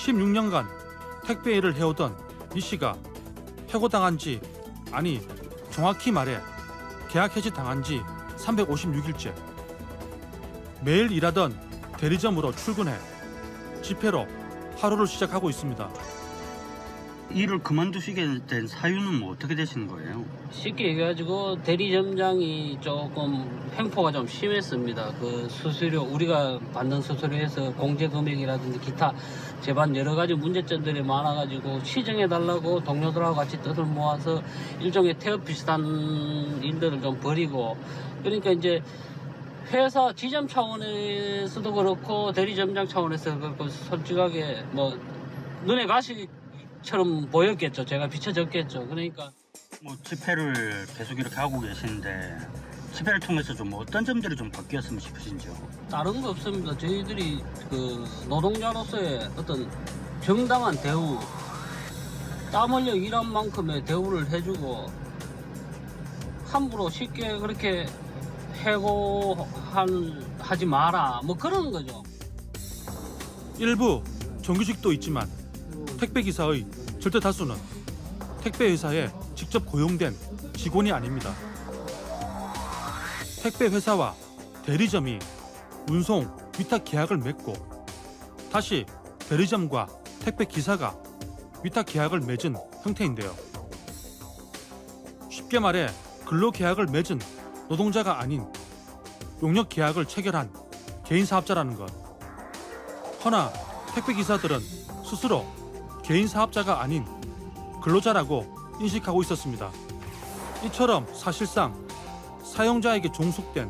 16년간 택배 일을 해오던 이 씨가 해고당한 지, 아니 정확히 말해 계약 해지 당한 지 356일째. 매일 일하던 대리점으로 출근해 집회로 하루를 시작하고 있습니다. 일을 그만두시게 된 사유는 뭐 어떻게 되시는 거예요? 쉽게 얘기해가지고 대리점장이 조금 횡포가 좀 심했습니다. 그 수수료, 우리가 받는 수수료에서 공제 금액이라든지 기타 제반 여러 가지 문제점들이 많아가지고 시정해달라고 동료들하고 같이 뜻을 모아서 일종의 태업 비슷한 일들을 좀 벌이고, 그러니까 이제 회사 지점 차원에서도 그렇고 대리점장 차원에서도 그렇고 솔직하게 뭐 눈에 가시처럼 보였겠죠. 제가 비춰졌겠죠. 그러니까 뭐 집회를 계속 이렇게 하고 계시는데 집회를 통해서 좀 어떤 점들이 좀 바뀌었으면 싶으신지요? 다른 거 없습니다. 저희들이 그 노동자로서의 어떤 정당한 대우, 땀 흘려 일한 만큼의 대우를 해주고 함부로 쉽게 그렇게 해고하지 마라, 뭐 그런 거죠. 일부 정규직도 있지만 택배기사의 절대 다수는 택배회사에 직접 고용된 직원이 아닙니다. 택배회사와 대리점이 운송, 위탁 계약을 맺고 다시 대리점과 택배기사가 위탁 계약을 맺은 형태인데요. 쉽게 말해 근로계약을 맺은 노동자가 아닌 용역 계약을 체결한 개인 사업자라는 것. 허나 택배기사들은 스스로 개인 사업자가 아닌 근로자라고 인식하고 있었습니다. 이처럼 사실상 사용자에게 종속된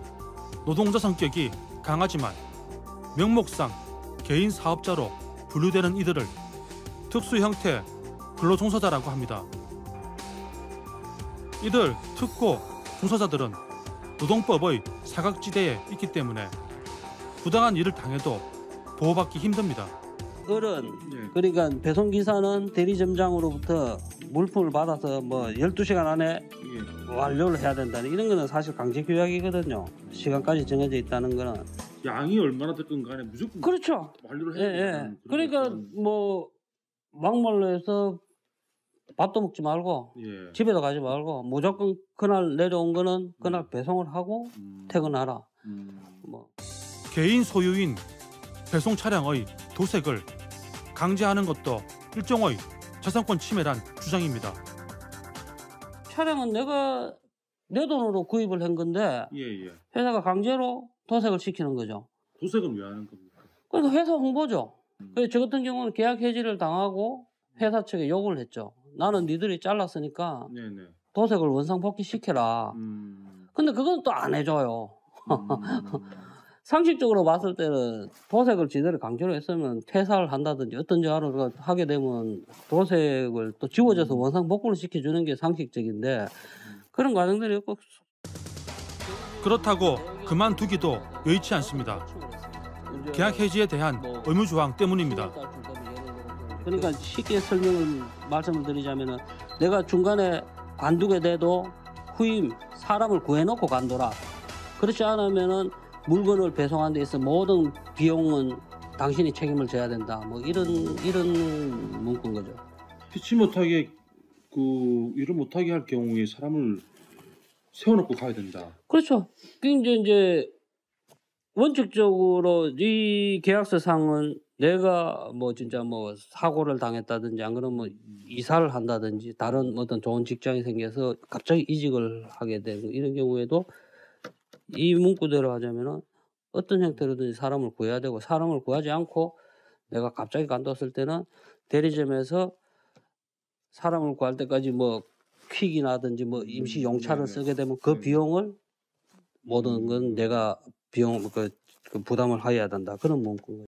노동자 성격이 강하지만 명목상 개인 사업자로 분류되는 이들을 특수 형태 근로종사자라고 합니다. 이들 특고 종사자들은 노동법의 사각지대에 있기 때문에 부당한 일을 당해도 보호받기 힘듭니다. 그러니까 배송기사는 대리점장으로부터 물품을 받아서 뭐 12시간 안에 완료를 해야 된다는 이런 거는 사실 강제 규약이거든요. 시간까지 정해져 있다는 거는. 양이 얼마나 됐건 간에 무조건 그렇죠. 완료를 예, 예. 그러니까 뭐 막말로 해서 밥도 먹지 말고 집에도 가지 말고 무조건 그날 내려온 거는 그날 배송을 하고 퇴근하라. 뭐 개인 소유인 배송 차량의 도색을 강제하는 것도 일종의 재산권 침해란 주장입니다. 차량은 내가 내 돈으로 구입을 한 건데 회사가 강제로 도색을 시키는 거죠. 도색은 왜 하는 겁니까? 그러니까 회사 홍보죠. 그래서 저 같은 경우는 계약 해지를 당하고 회사 측에 요구를 했죠. 나는 니들이 잘랐으니까 도색을 원상복귀 시켜라. 근데 그건 또 안 해줘요. 상식적으로 봤을 때는 도색을 지대로 강제로 했으면 퇴사를 한다든지 어떤 자를 하게 되면 도색을 또 지워져서 원상복구를 시켜주는 게 상식적인데 그런 과정들이 꼭. 그렇다고 그만두기도 여의치 않습니다. 계약 해지에 대한 의무조항 때문입니다. 그러니까 쉽게 말씀을 드리자면은 내가 중간에 관두게 돼도 후임 사람을 구해놓고 관둬라. 그렇지 않으면은 물건을 배송하는 데 있어 모든 비용은 당신이 책임을 져야 된다. 뭐 이런 문구인 거죠. 피치 못하게 일을 못하게 할 경우에 사람을 세워놓고 가야 된다. 그렇죠. 이제 원칙적으로 이 계약서상은 내가 뭐 진짜 뭐 사고를 당했다든지 안 그러면 뭐 이사를 한다든지 다른 어떤 좋은 직장이 생겨서 갑자기 이직을 하게 되고 이런 경우에도 이 문구대로 하자면은 어떤 형태로든지 사람을 구해야 되고 사람을 구하지 않고 내가 갑자기 관뒀을 때는 대리점에서 사람을 구할 때까지 뭐 퀵이라든지 뭐 임시 용차를 쓰게 되면 그 비용을 모든 건 내가 비용 그 부담을 해야 된다. 그런 문구.